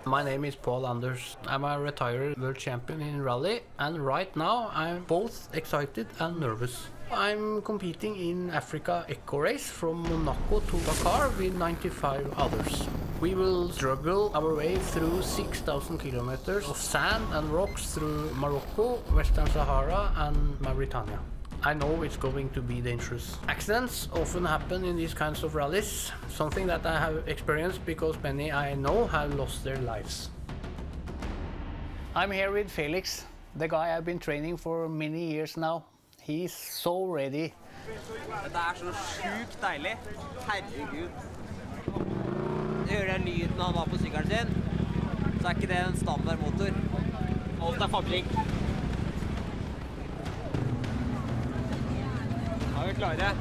My name is Pål Anders. I'm a retired world champion in rally, and right now I'm both excited and nervous. I'm competing in Africa Eco Race from Monaco to Dakar with 95 others. We will struggle our way through 6,000 kilometers of sand and rocks through Morocco, Western Sahara and Mauritania. I know it's going to be dangerous. Accidents often happen in these kinds of rallies, something that I have experienced because many I know have lost their lives. I'm here with Felix, the guy I've been training for many years now. He's so ready. Dette så sjukt deilig. Herregud. Du hører den lyden han var på sykkelen sin, så ikke det en standard motor. Alt fabrikk. Vi klare.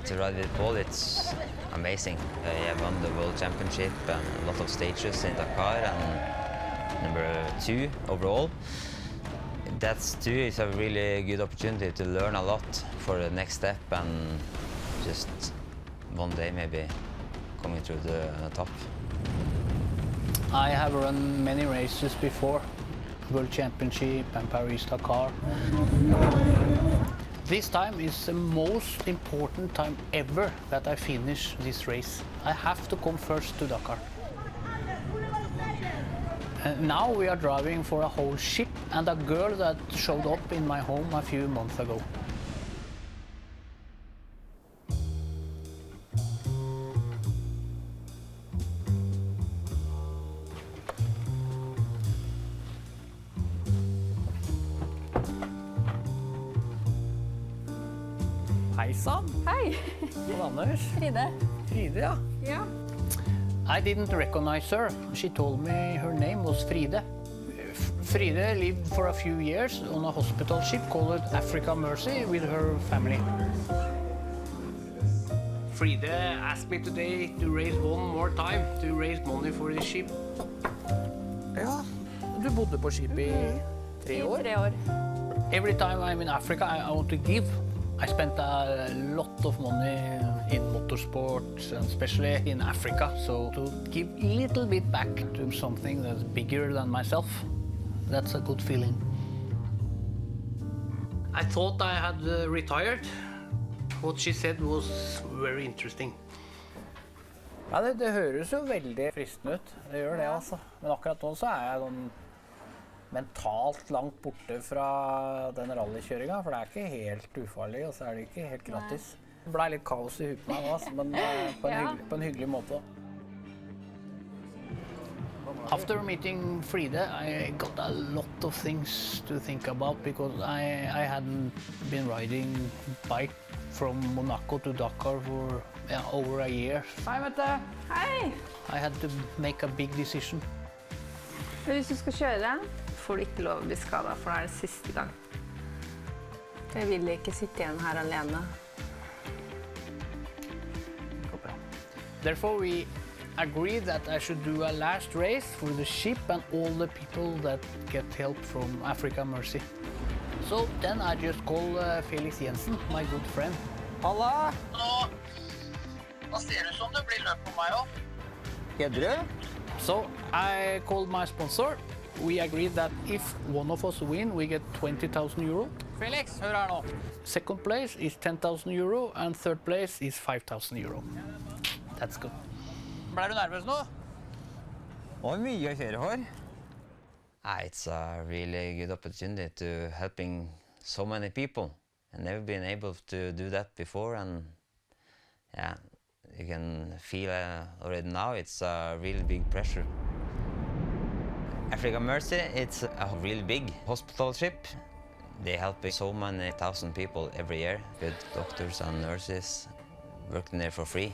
To ride with Pål, it's amazing. I have won the World Championship and a lot of stages in Dakar and number 2 overall. That's too is a really good opportunity to learn a lot for the next step and just one day maybe coming through the top. I have run many races before, World Championship and Paris-Dakar. This time is the most important time ever that I finish this race. I have to come first to Dakar. Now we are driving for a whole ship and a girl that showed up in my home a few months ago. Hei sann! Hei! Pål Anders. Fride. Fride, ja. Ja. I didn't recognize her. She told me her name was Fride. Fride lived for a few years on a hospital ship called Africa Mercy with her family. Fride asked me today to raise one more time to raise money for the ship. Ja, du bodde på skipet i 3 år? I 3 år. Every time I'm in Africa, I want to give. I spent a lot of money in motorsport, and especially in Africa, so to give a little bit back to something that's bigger than myself, that's a good feeling. I thought I had retired. What she said was very interesting. Ja, det høres jo veldig fristende ut. Det gjør det, altså. Men akkurat nå så jeg sånn mentalt langt borte fra den rallykjøringa, for det ikke helt ufarlig, og så det ikke helt gratis. Det ble litt kaos i huet på meg nå, altså, men på en hyggelig måte. After meeting Fride, I got a lot of things to think about because I hadn't been riding bike from Monaco to Dakar for over a year. Hei, Mette. Hei! I had to make a big decision. Hvis du skal kjøre, får du ikke lov å bli skadet, for det det siste gang. Jeg vil ikke sitte igjen her alene. Therefore, we agreed that I should do a last race for the ship and all the people that get help from Africa Mercy. So then I just called Felix Jensen, my good friend. Halla! Nå ser det som det blir løp på meg også. Hedre? So I called my sponsor. We agreed that if one of us win, we get 20,000 euro. Felix, hør her nå. Second place is 10,000 euro and third place is 5,000 euro. That's good. Ble du nervøs nå? Det var mye å kjøre for. It's a really good opportunity to helping so many people. I've never been able to do that before, and yeah, you can feel already now it's a really big pressure. Africa Mercy, it's a really big hospital ship. They help so many thousand people every year with doctors and nurses working there for free.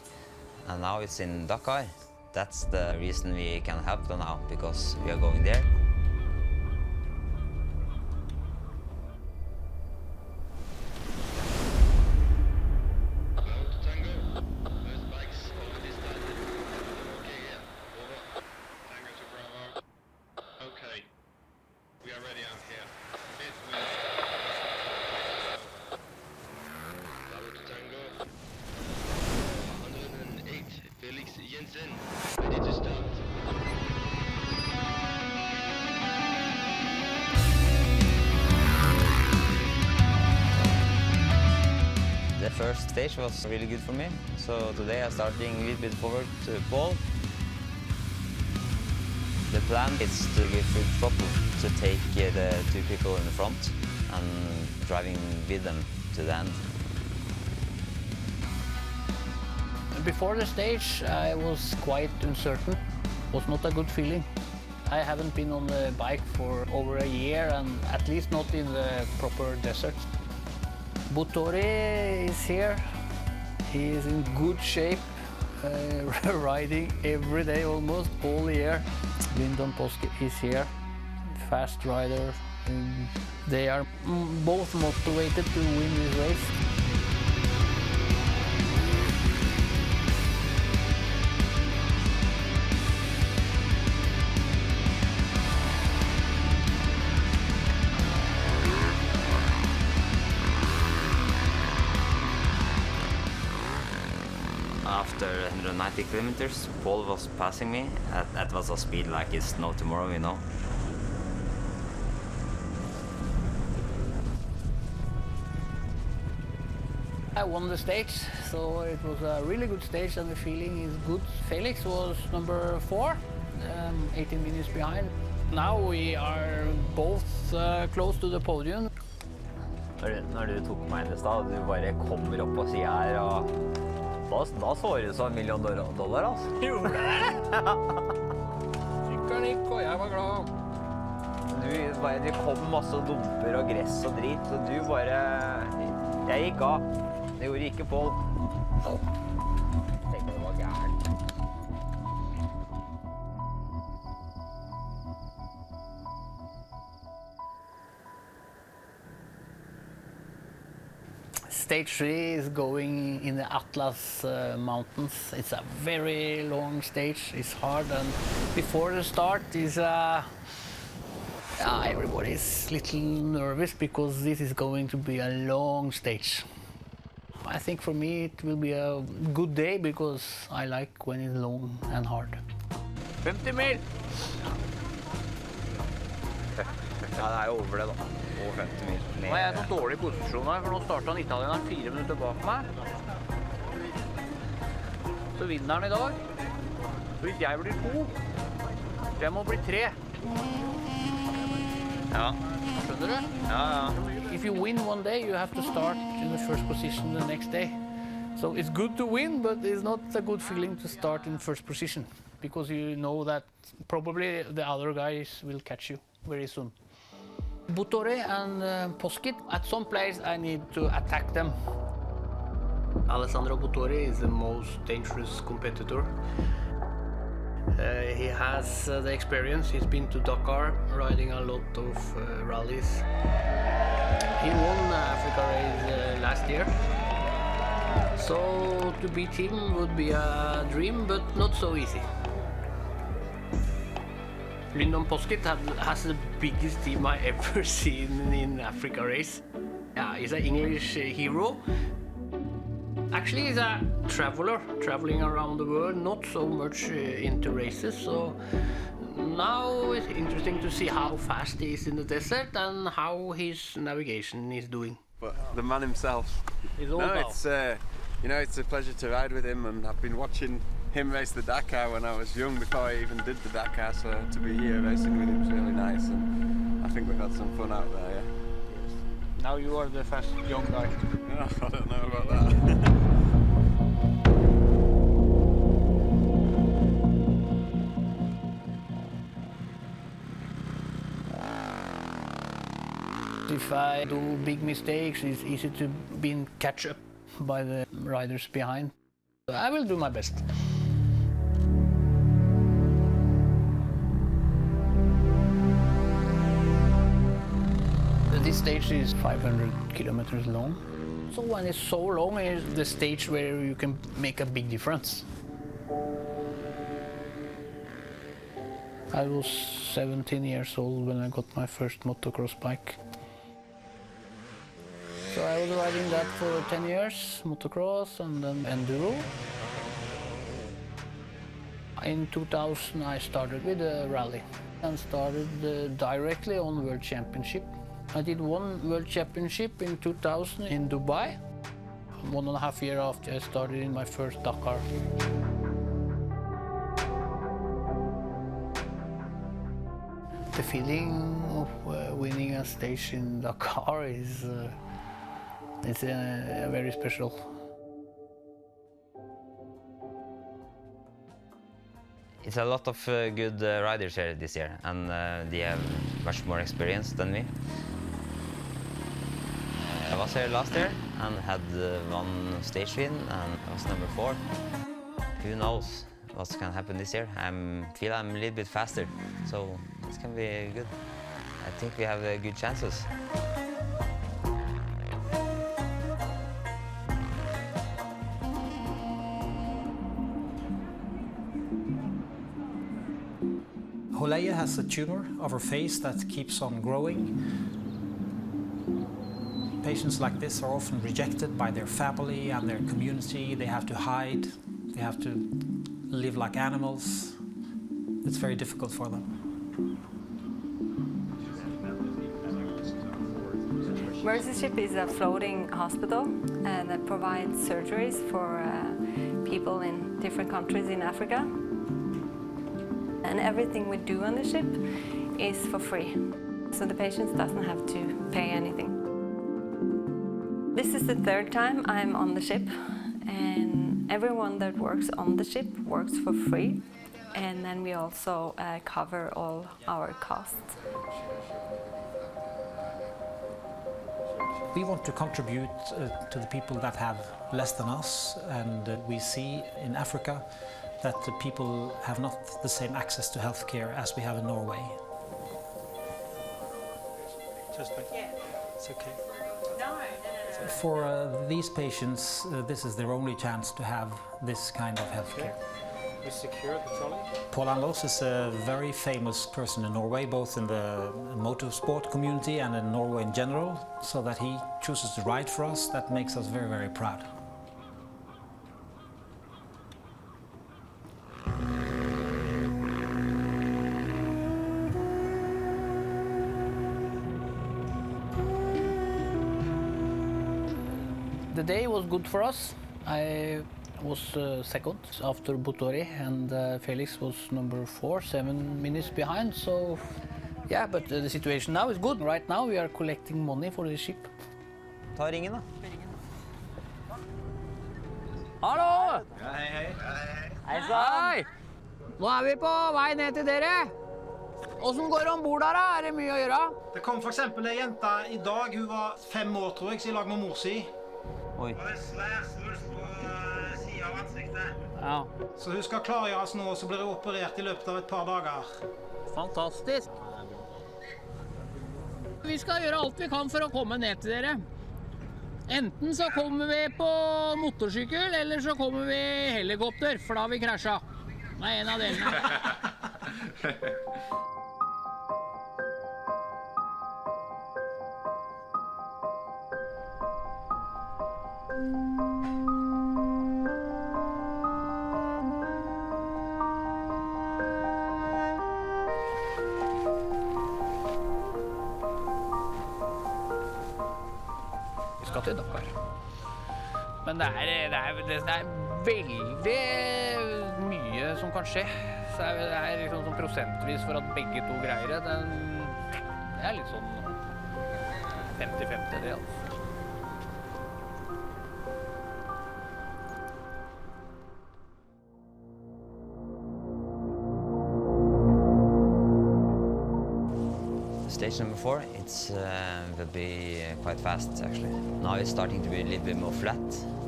And now it's in Dakar. That's the reason we can help them now, because we are going there. Felix Jensen. stage was really good for me. So today I started a little bit forward to Pål. The plan is to give full throttle to take the two people in the front and driving with them to the end. Before the stage, I was quite uncertain. It was not a good feeling. I haven't been on the bike for over a year, and at least not in the proper desert. Buttori is here. He is in good shape, riding every day almost, all year. Lyndon Poskett is here, fast rider. They are both motivated to win this race. After 190 kilometers, Pål was passing me. That was a speed like it's no tomorrow, you know. I won the stage, so it was a really good stage and the feeling is good. Felix was number 4, 18 minutes behind. Now we are both close to the podium. Når du tok meg inn i stad, du bare kommer opp på siden her, og da så det ut som $1 million, altså. Gjorde det? Sykkelen gikk, og jeg var glad. Det kom masse dumper og gress og drit, og du bare... Jeg gikk av. Det gjorde ikke Pål. Tenkte det var gærent. Stage 3 is going in the Atlas Mountains. It's a very long stage. It's hard, and before the start is everybody is a little nervous because this is going to be a long stage. I think for me it will be a good day because I like when it's long and hard. 50 mil! Ja, det jo over det da. Over 50 mil. Nå jeg så dårlig posisjon her, for nå startet italieneren 4 minutter bak meg. Så vinner han i dag. Så hvis jeg blir 2, så jeg må bli 3. Ja. Skjønner du? Ja. If you win one day, you have to start in the first position the next day. So it's good to win, but it's not a good feeling to start in first position because you know that probably the other guys will catch you very soon. Buttori and Poskett, at some place I need to attack them. Alessandro Buttori is the most dangerous competitor. He has the experience. He's been to Dakar, riding a lot of rallies. He won the Africa race last year. So to beat him would be a dream, but not so easy. Lyndon Poskett has the biggest team I ever seen in Africa race. Yeah, he's an English hero. Actually, he's a traveler, traveling around the world, not so much into races. So now it's interesting to see how fast he is in the desert and how his navigation is doing. But the man himself. He's all about. It's it's a pleasure to ride with him, and I've been watching him race the Dakar when I was young, before I even did the Dakar. So to be here racing with him is really nice, and I think we've had some fun out there. Yeah. Now you are the fast young guy. I don't know about that. If I do big mistakes, it's easy to be catch up by the riders behind. I will do my best. This stage is 500 kilometers long. So when it's so long, it's the stage where you can make a big difference. I was 17 years old when I got my first motocross bike. So I was riding that for 10 years, motocross and then enduro. In 2000 I started with a rally and started directly on World Championship. I did one World Championship in 2000 in Dubai. 1.5 years after I started in my first Dakar. The feeling of winning a stage in Dakar is it's very special. It's a lot of good riders here this year, and they have much more experience than me. I was here last year and had one stage win, and I was number 4. Who knows what can happen this year? I feel I'm a little bit faster, so this can be good. I think we have good chances. Holeia has a tumor of her face that keeps on growing. Patients like this are often rejected by their family and their community. They have to hide, they have to live like animals. It's very difficult for them. Mercy Ship is a floating hospital that provides surgeries for people in different countries in Africa. And everything we do on the ship is for free. So the patients doesn't have to pay anything. This is the 3rd time I'm on the ship, and everyone that works on the ship works for free. And then we also cover all our costs. We want to contribute to the people that have less than us, and we see in Africa that the people have not the same access to healthcare as we have in Norway. It's okay. For these patients, this is their only chance to have this kind of healthcare. We secured the trolley. Pål Anders is a very famous person in Norway, both in the motorsport community and in Norway in general, so that he chooses to ride for us. That makes us very, very proud. The day was good for us. I was second after Butori, and Felix was number 4, 7 minutes behind. So, yeah, but the situation now is good. Right now we are collecting money for the ship. Ta ringen da. Hallo! Hei, hei. Hei sann! Nå er vi på vei ned til dere. Hvordan går det ombord der da? Er det mye å gjøre? Det kom for eksempel en jente i dag, hun var 5 år tror jeg, så i lag med mor si. Oi. Og en svær svulst på siden av ansiktet. Ja. Så hun skal klargjøres nå, så blir hun operert i løpet av et par dager. Fantastisk. Vi skal gjøre alt vi kan for å komme ned til dere. Enten så kommer vi på motorsykkel, eller så kommer vi i helikopter, for da har vi krasja. Det er en av delene. Vi skal til Dakar. Men det er veldig mye som kan skje. Så det er liksom sånn prosentvis for at begge to greier det. Det er litt sånn 50-50 det, altså. Stage number 4, will be quite fast actually. Now it's starting to be a little bit more flat,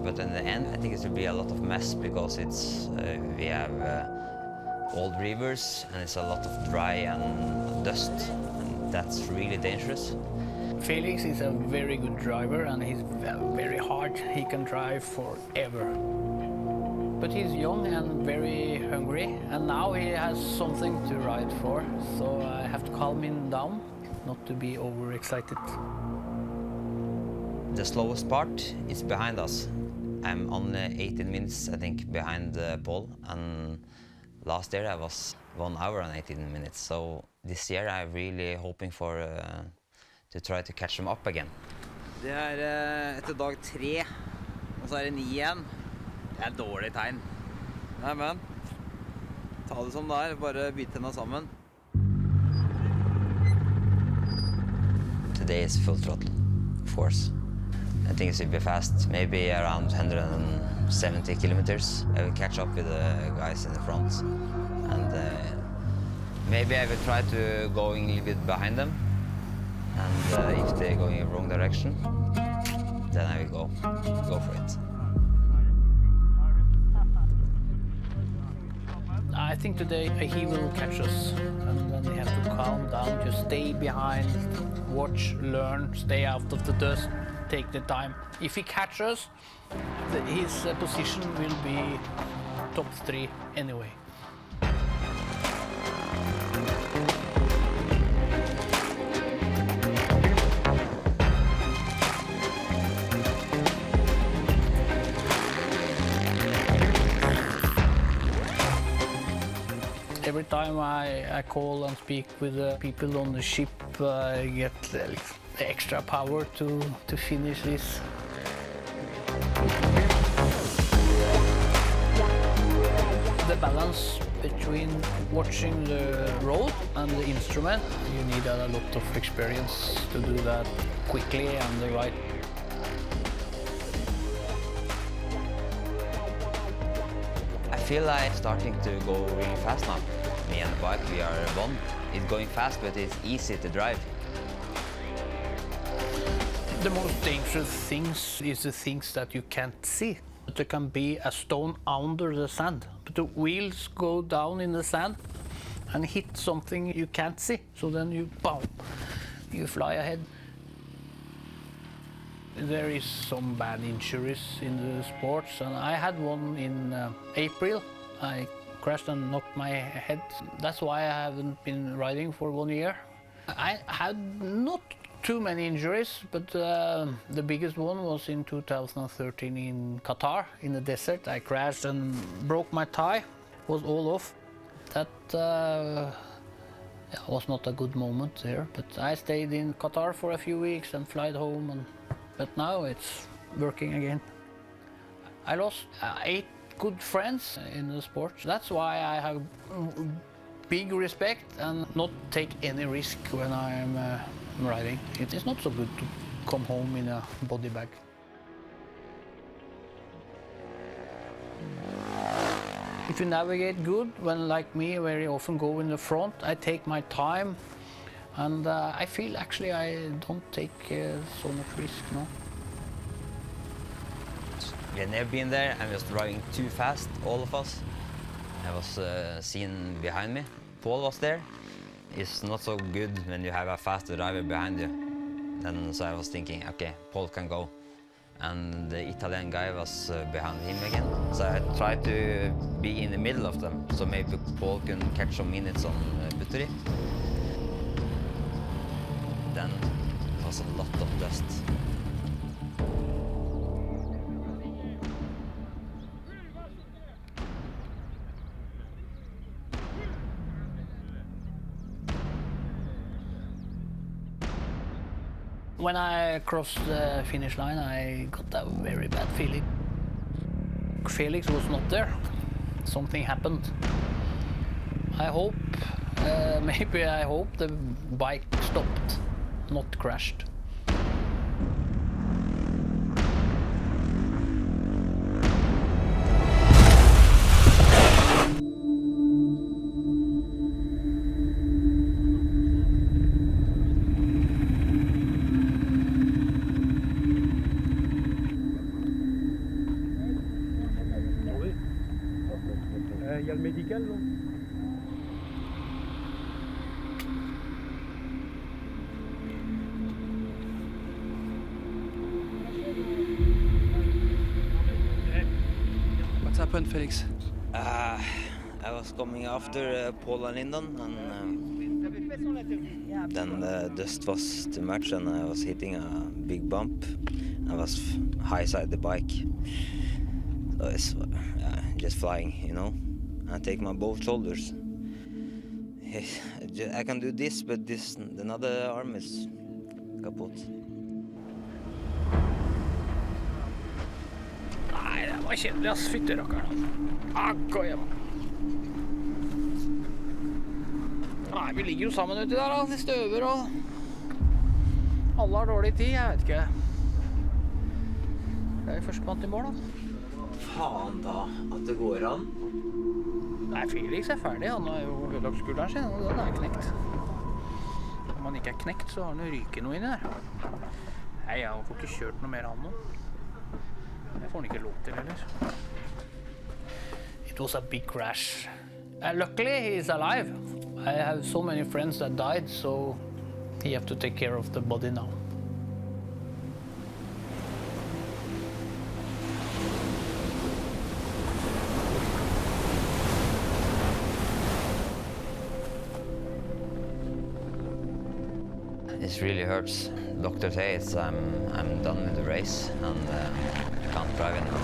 but in the end I think it will be a lot of mess because we have old rivers and it's a lot of dry and dust, and that's really dangerous. Felix is a very good driver and he's very hard. He can drive forever. But he's young and very hungry, and now he has something to ride for, so I have to calm him down, not to be overexcited. The slowest part is behind us. I'm only 18 minutes, I think, behind Pål, and last year I was 1 hour and 18 minutes, so this year I'm really hoping for to try to catch him up again. Det etter dag 3, Og så det 9 igjen. Det et dårlig tegn. Nei, men ta det som det bare bit henne sammen. Today is full throttle, of course. I think it should be fast, maybe around 170 kilometers. I will catch up with the guys in the front. And maybe I will try to go a little bit behind them. And if they're going in the wrong direction, then I will go for it. I think today he will catch us, and then we have to calm down, just stay behind, watch, learn, stay out of the dust, take the time. If he catches, his position will be top 3 anyway. Every time I call and speak with the people on the ship, I get the extra power to finish this. The balance between watching the road and the instrument, you need a lot of experience to do that quickly and the right. I feel like starting to go really fast now. Me and the bike, we are one. It's going fast, but it's easy to drive. The most dangerous things is the things that you can't see. There can be a stone under the sand, but the wheels go down in the sand and hit something you can't see. So then you, boom, you fly ahead. There is some bad injuries in the sports, and I had one in April. I crashed and knocked my head. That's why I haven't been riding for 1 year. I had not too many injuries, but the biggest one was in 2013 in Qatar, in the desert. I crashed and broke my thigh, was all off. That was not a good moment there, but I stayed in Qatar for a few weeks and flied home, but now it's working again. I lost 8 good friends in the sport. That's why I have big respect and not take any risk when I'm riding. It is not so good to come home in a body bag. If you navigate good, when like me very often go in the front, I take my time, and I feel actually I don't take so much risk now. We had never been there and we was driving too fast, all of us. I was seen behind me. Pål was there. It's not so good when you have a faster driver behind you. Then so I was thinking, okay, Pål can go. And the Italian guy was behind him again. So I tried to be in the middle of them, so maybe Pål can catch some minutes on Buttery. Then it was a lot of dust. When I crossed the finish line, I got a very bad feeling. Felix was not there. Something happened. I hope, maybe I hope the bike stopped, not crashed. Il y a le médical, non? What's happened, Felix? I was coming after Pål and Lyndon, and then the dust was too much and I was hitting a big bump. I was high side the bike. So it's just flying, you know. I take my both shoulders. I can do this, but this another arm is kaput. Nei, det var kjedelig, ass. Fytte rakkeren. Akko hjemme. Nei, vi ligger jo sammen uti der, da. De støver og... Alle har dårlig tid, jeg vet ikke. Det er jo førstemann til mål, da. Faen da, at det går an. Nei, Felix er ferdig. Han har jo ødelagt skulderen sin, og den er knekt. Om han ikke er knekt, så har han jo ryket noe inni der. Nei, han får ikke kjørt noe mer han nå. Det får han ikke lov til heller. It was a big crash. Luckily, he's alive. I have so many friends that died, so he have to take care of the body now. It really hurts. Doctor says I'm done with the race and can't drive anymore.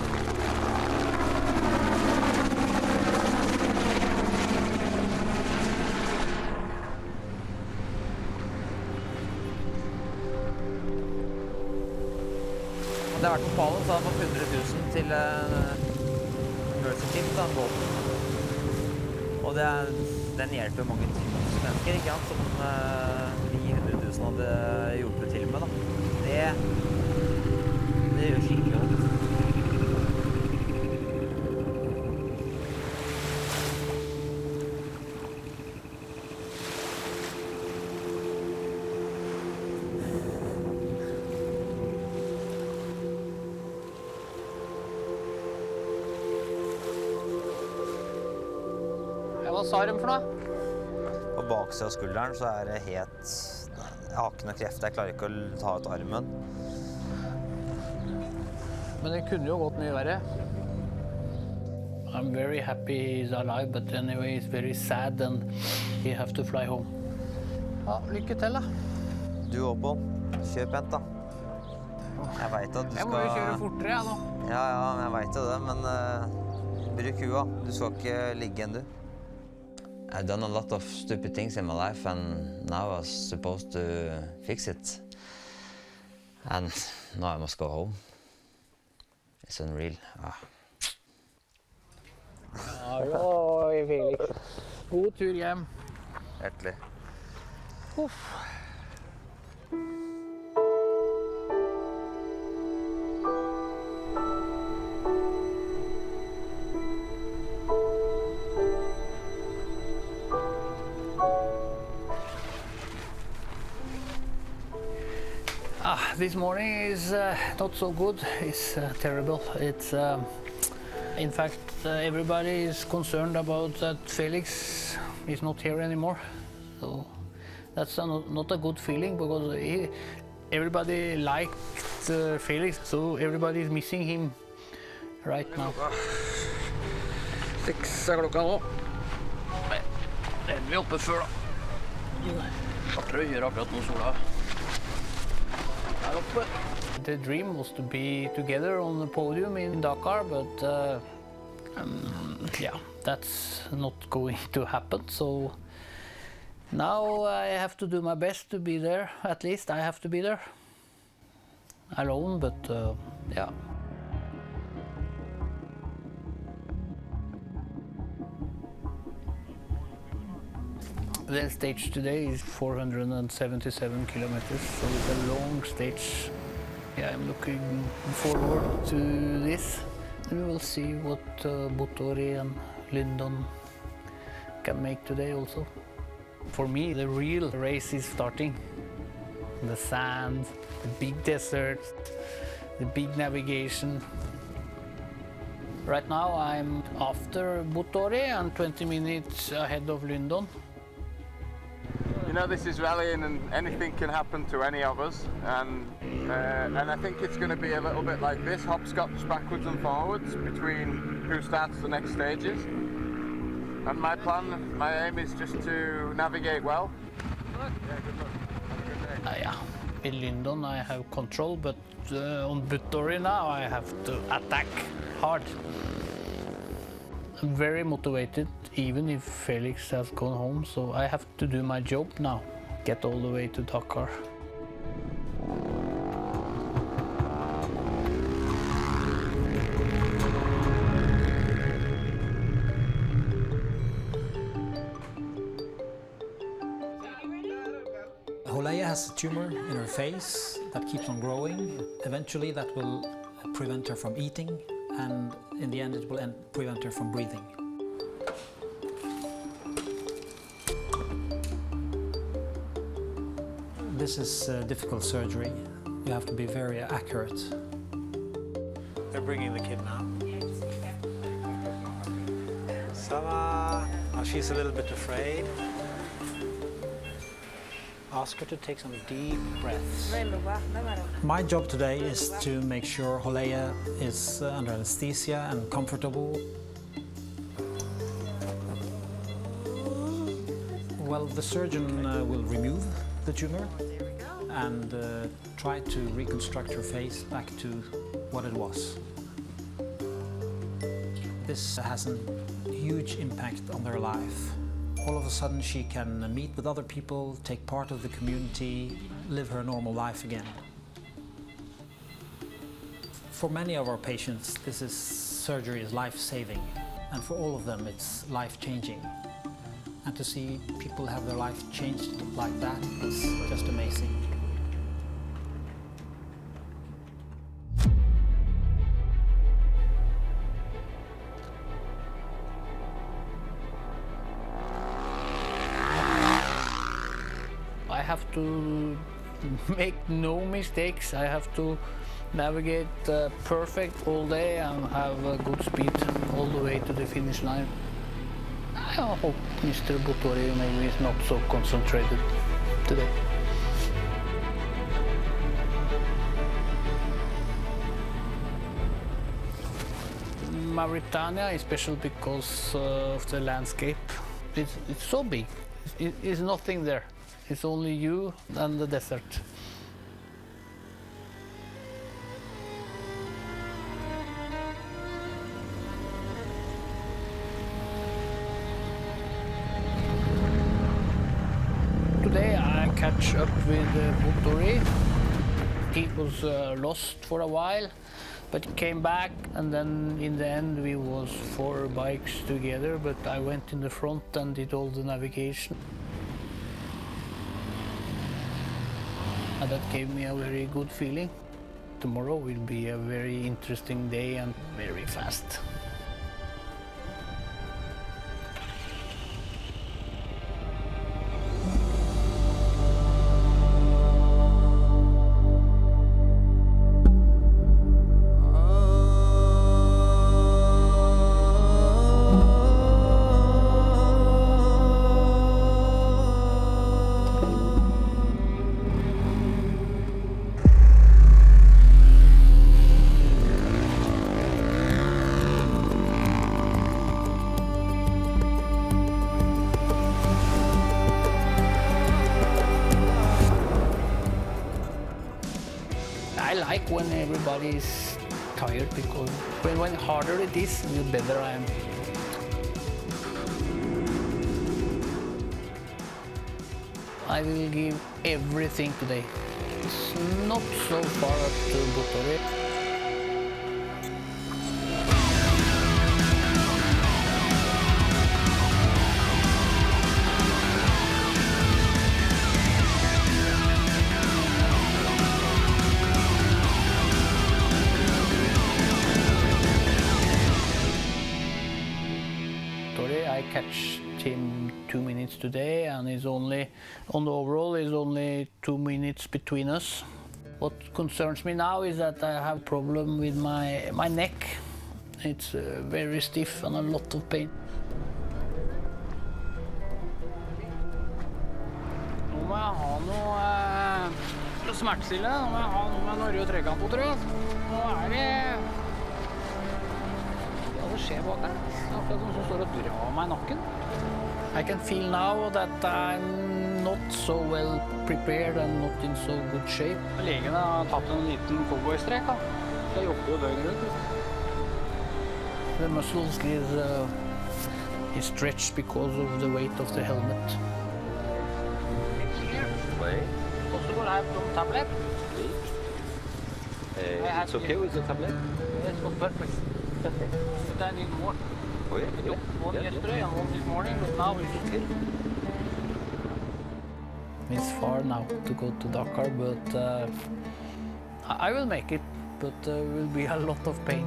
Det har vært på Pål, så har han fått 100 000 til Ullevålseter, da, båten. Og den hjelper mange tusen mennesker, ikke sant, som de 100 000 hadde hjulpet til med, da. Det gjør skikkelig vondt. Hva sa de for noe? På baksiden av skulderen så er det helt... Jeg har ikke noe kreft, jeg klarer ikke å ta ut armen. Men det kunne jo gått mye verre. I'm very happy he's alive, but anyway it's very sad and he have to fly home. Ja, lykke til da. Du òg, Pål. Kjør pent, da. Jeg vet at du skal... Jeg må jo kjøre fortere, jeg, nå. Ja, jeg vet jo det, men bruk hua. Du skal ikke ligge enn du. I've done a lot of stupid things in my life and now I was supposed to fix it. And now I must go home. It's unreal. Oi, Felix. God tur hjem. Hjertelig. Uff. This morning is not so good. It's terrible. It's in fact everybody is concerned about that Felix is not here anymore. So that's not a good feeling because everybody liked Felix, so everybody is missing him right now. 6 er klokka nå. Det er vi oppe før da. Klart å gjøre akkurat noe sola. The dream was to be together on the podium in Dakar, but yeah, that's not going to happen. So now I have to do my best to be there. At least I have to be there. Alone, but yeah. The stage today is 477 kilometers, so it's a long stage. Yeah, I'm looking forward to this. And we will see what Bottori and Lyndon can make today also. For me, the real race is starting. The sand, the big desert, the big navigation. Right now I'm after Bottori and 20 minutes ahead of Lyndon. You know, this is rallying and anything can happen to any of us, and I think it's going to be a little bit like this, hopscotch backwards and forwards between who starts the next stages. And my plan, my aim is just to navigate well. Yeah, good luck. Have a good day. Yeah, in Lyndon I have control, but on Bottori now I have to attack hard. I'm very motivated, even if Felix has gone home, so I have to do my job now. Get all the way to Dakar. Holeia has a tumor in her face that keeps on growing. Eventually that will prevent her from eating, and in the end it will prevent her from breathing. This is difficult surgery. You have to be very accurate. They're bringing the kid now. Sama. Oh, she's a little bit afraid. Ask her to take some deep breaths. My job today is to make sure Holeia is under anesthesia and comfortable. Well, the surgeon will remove the tumor and try to reconstruct her face back to what it was. This has a huge impact on their life. All of a sudden she can meet with other people, take part of the community, live her normal life again. For many of our patients, surgery is life-saving, and for all of them it's life-changing. And to see people have their life changed like that is just amazing. I have to make no mistakes. I have to navigate perfect all day and have a good speed all the way to the finish line. I hope Mr. Buttori maybe is not so concentrated today. Mauritania is special because of the landscape. It's so big. It's nothing there. It's only you and the desert. Today I catch up with Buttori. He was lost for a while, but he came back, and then in the end we was 4 bikes together, but I went in the front and did all the navigation. And that gave me a very good feeling. Tomorrow will be a very interesting day and very fast. I like when everybody is tired, because when harder it is, the better I am. I will give everything today. It's not so far up to Buttori. I catch him 2 minutes today, and it's only on the overall is only 2 minutes between us. What concerns me now is that I have a problem with my neck. It's very stiff and a lot of pain. Nå må jeg ha noe smertestille. Nå må jeg ha noe med noe rød trekant på, tror jeg. Nå det hva skjer bak her? Akkurat som som står og drar meg i nakken. I can feel now that I'm not so well prepared and not in so good shape. Legene har tatt en liten cowboystrek, da. Så jeg jobber jo døgnet rundt. The muscles is stretched because of the weight of the helmet. Possible I have some tablet? It's okay with the tablet? Yes, perfect. But I need more. Oh yeah? One yesterday and one this morning, but now it's okay. It's far now to go to Dakar, but I will make it, but will be a lot of pain.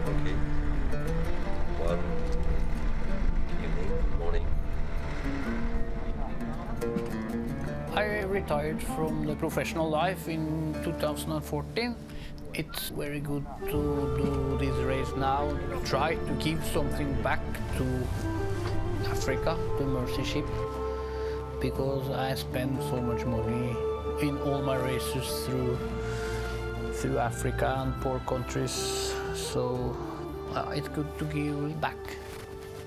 Okay. One evening, morning. I retired from the professional life in 2014. It's very good to do this race now, try to give something back to Africa, the Mercy ship, because I spend so much money in all my races through Africa and poor countries, so it's good to give back.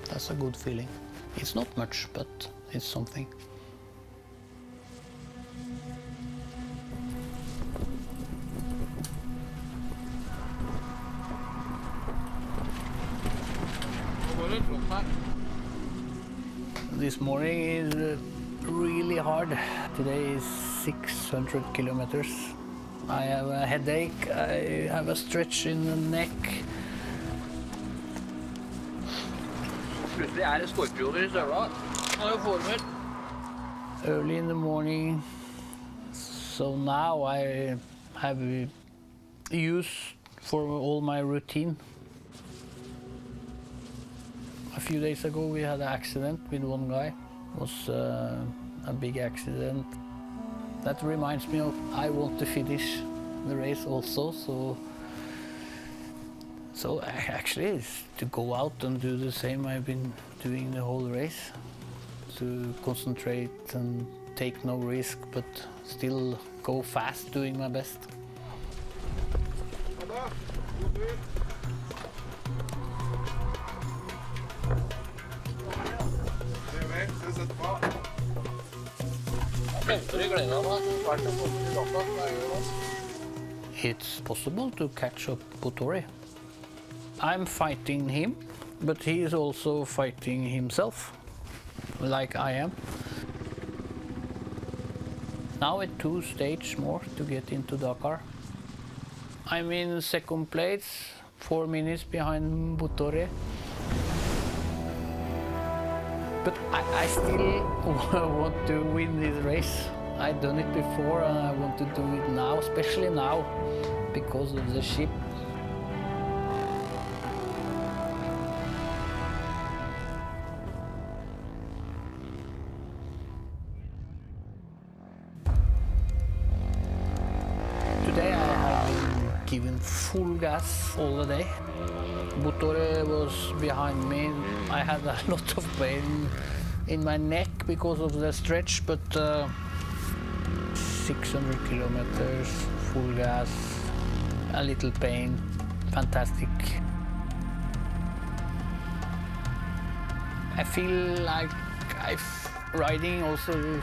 That's a good feeling. It's not much, but it's something. This morning is really hard. Today is 600 kilometers. I have a headache, I have a stretch in the neck. Plutselig det skorpioner I støvla. Nå former. Early in the morning, so now I have use for all my routine. A few days ago we had an accident with one guy. It was a big accident. That reminds me of I want to finish the race also, so actually it's to go out and do the same I've been doing the whole race. To concentrate and take no risk, but still go fast doing my best. It's possible to catch up Buttori. I'm fighting him, but he is also fighting himself, like I am. Now it's 2 stages more to get into Dakar. I'm in second place, 4 minutes behind Buttori. But I still want to win this race. I've done it before and I want to do it now, especially now, because of the ship. Today I have given full gas all the day. Buttori was behind me. I had a lot of pain in my neck because of the stretch, but 600 kilometers, full gas, a little pain, fantastic. I feel like I'm riding also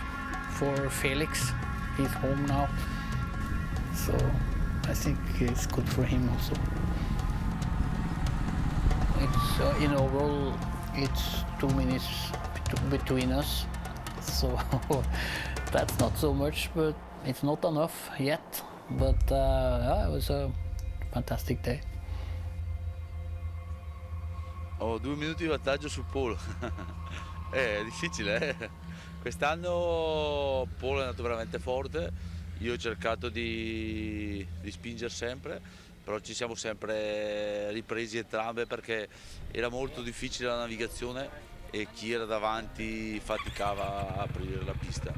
for Felix. He's home now, so I think it's good for him also. It's in overall, it's 2 minutes between us, so that's not so much, but it's not enough yet. But yeah, it was a fantastic day. Ho 2 minuti di vantaggio su Pål. È difficile, eh? Quest'anno Pål è andato veramente forte, io ho cercato di spingere sempre, però ci siamo sempre ripresi entrambe perché era molto difficile la navigazione e chi era davanti faticava a aprire la pista.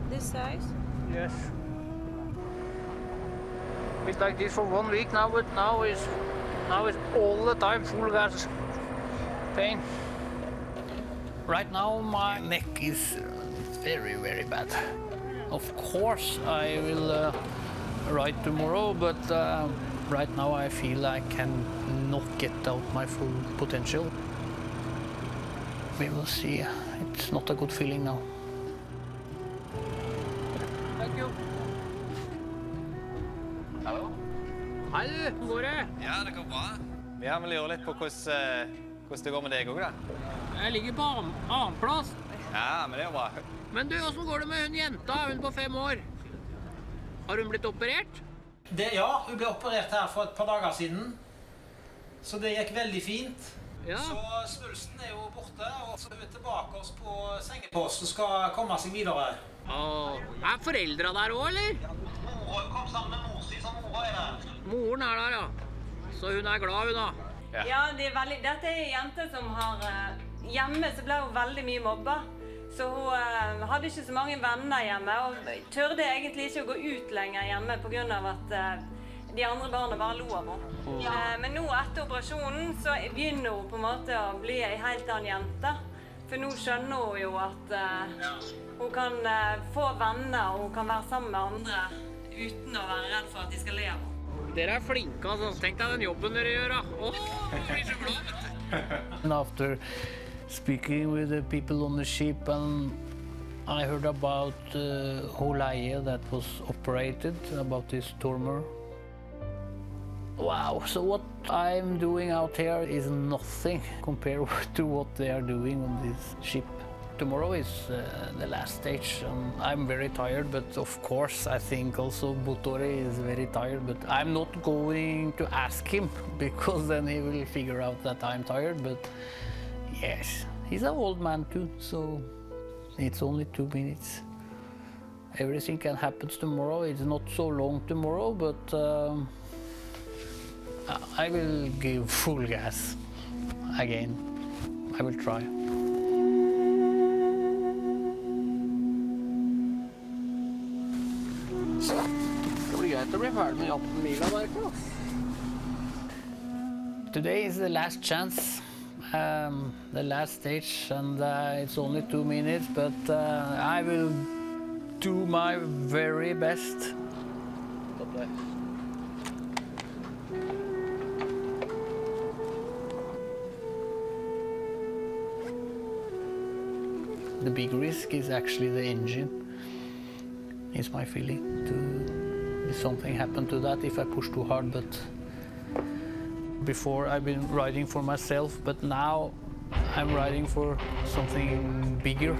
This size? Yes. It's like this for 1 week now, but now it's all the time full gas pain. Right now my neck is very, very bad. Of course I will ride tomorrow, but right now I feel I cannot get out my full potential. We will see. It's not a good feeling now. Thank you. Hallo? Hei du, hvordan går det? Ja, det går bra. Ja, vi lurer litt på hvordan det går med deg også, da. Jeg ligger på annenplass. Ja, men det er bra. Men du, hvordan går det med hun jenta? Hun på 5 år. Har hun blitt operert? Ja, hun ble operert her for et par dager siden. Så det gikk veldig fint. Ja. Så svulsten er jo borte, og så er hun tilbake oss på sengepost og skal komme seg videre. Er foreldra der også, eller? Mora kom sammen med mor si, så mora er der. Moren er der, ja. Så hun er glad, hun da. Ja, dette er en jente som har hjemme, så ble hun veldig mye mobba. Så hun hadde ikke så mange venner hjemme, og tørde egentlig ikke å gå ut lenger hjemme på grunn av at de andre barna bare lo av henne. Men nå etter operasjonen så begynner hun på en måte å bli en helt annen jente. For nå skjønner hun jo at hun kan få venner, og hun kan være sammen med andre uten å være redd for at de skal le av henne. Dere er flinke, altså. Tenk deg den jobben dere gjør, da. Jeg blir så glad, vet du. And after speaking with the people on the ship, and I heard about Holaye that was operated, about this tumor. Wow, so what I'm doing out here is nothing compared to what they are doing on this ship. Tomorrow is the last stage, and I'm very tired, but of course I think also Butore is very tired, but I'm not going to ask him because then he will figure out that I'm tired, but yes, he's an old man too, so it's only 2 minutes. Everything can happen tomorrow. It's not so long tomorrow, but I will give full gas again. I will try. Today is the last chance, the last stage, and it's only 2 minutes, but I will do my very best. The big risk is actually the engine, is my feeling. If something happened to that if I push too hard, but before I've been riding for myself, but now I'm riding for something bigger.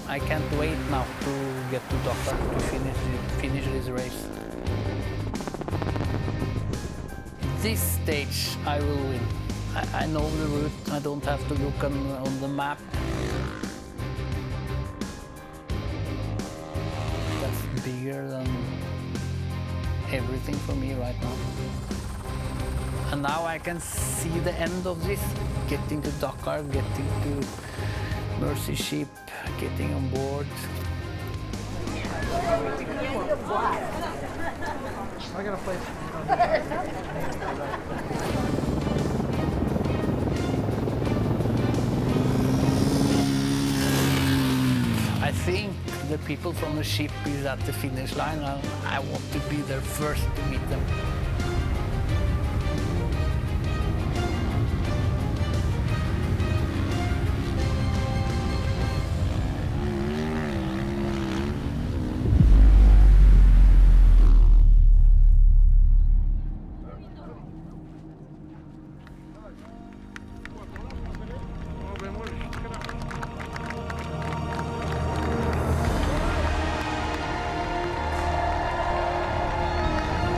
I can't wait now to get to Dakar to finish this race. This stage I will win. I know the route, I don't have to look on the map. That's bigger than everything for me right now. And now I can see the end of this, getting to Dakar, getting to Mercy Ship, getting on board. I got a place. I think the people from the ship is at the finish line, and I want to be there first to meet them.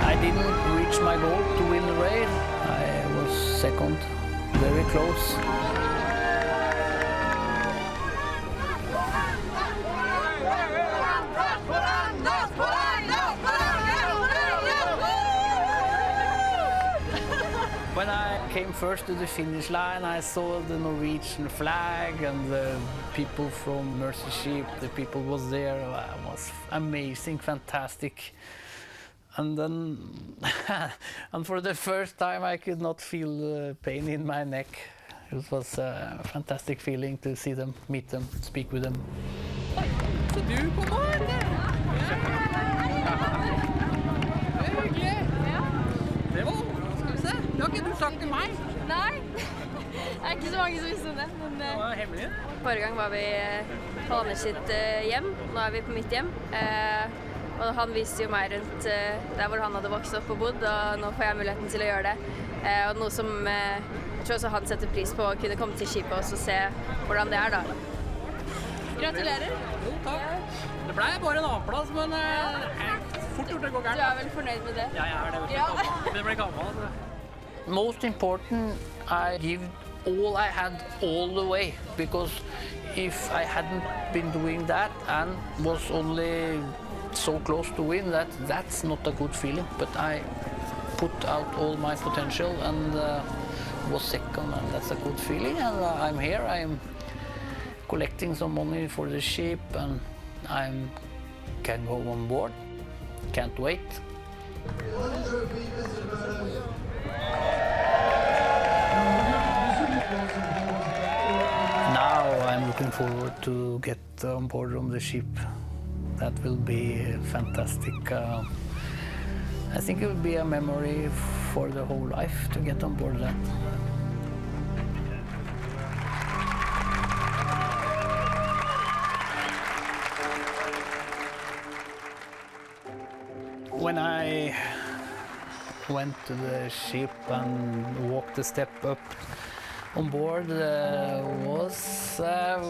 I didn't reach my goal to win the race. I was second, very close. When I came first to the finish line, I saw the Norwegian flag and the people from Mercy Ship, the people was there. It was amazing, fantastic. And then, and for the first time, I could not feel pain in my neck. It was a fantastic feeling to see them, meet them, speak with them. Så du kommer, eller? Det er hyggelig. Det var, skal vi se, det har ikke du sagt til meg. Nei, det er ikke så mange som visste det, men Det var hemmelig. forrige gang var vi på Anders sitt hjem, nå er vi på mitt hjem. Og han viste jo meg rundt der hvor han hadde vokst opp og bodd, og nå får jeg muligheten til å gjøre det. Og noe som jeg tror også han setter pris på, å kunne komme til skipet og se hvordan det da. Gratulerer. Jo, takk. Det ble bare en avplass, men fort gjort det går gærent. Du vel fornøyd med det? Ja, jeg det. Det ble gammel. Most important, I give all I had all the way, because if I hadn't been doing that and was only so close to win, that's not a good feeling. But I put out all my potential and was second, and that's a good feeling. And I'm here. I'm collecting some money for the ship, and I can go on board. Can't wait. Now I'm looking forward to get on board on the ship. That will be fantastic. I think it will be a memory for the whole life to get on board that. When I went to the ship and walked the step up on board, was a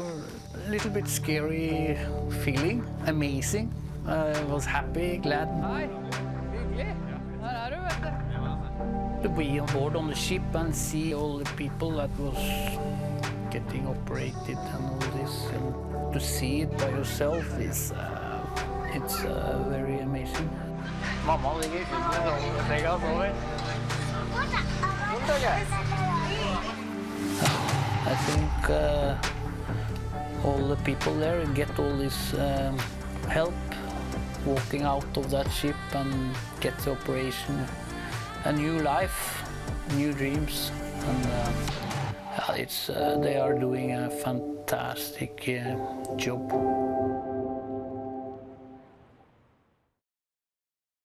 little bit scary feeling, amazing. I was happy, glad. Hei, hyggelig. Her du, vet du. To be on board on the ship and see all the people that was getting operated and all this, and to see it by yourself is it's very amazing. Mamma ligger under senga og sover. I think all the people there get all this help walking out of that ship and get the operation, a new life, new dreams, and they are doing a fantastic job.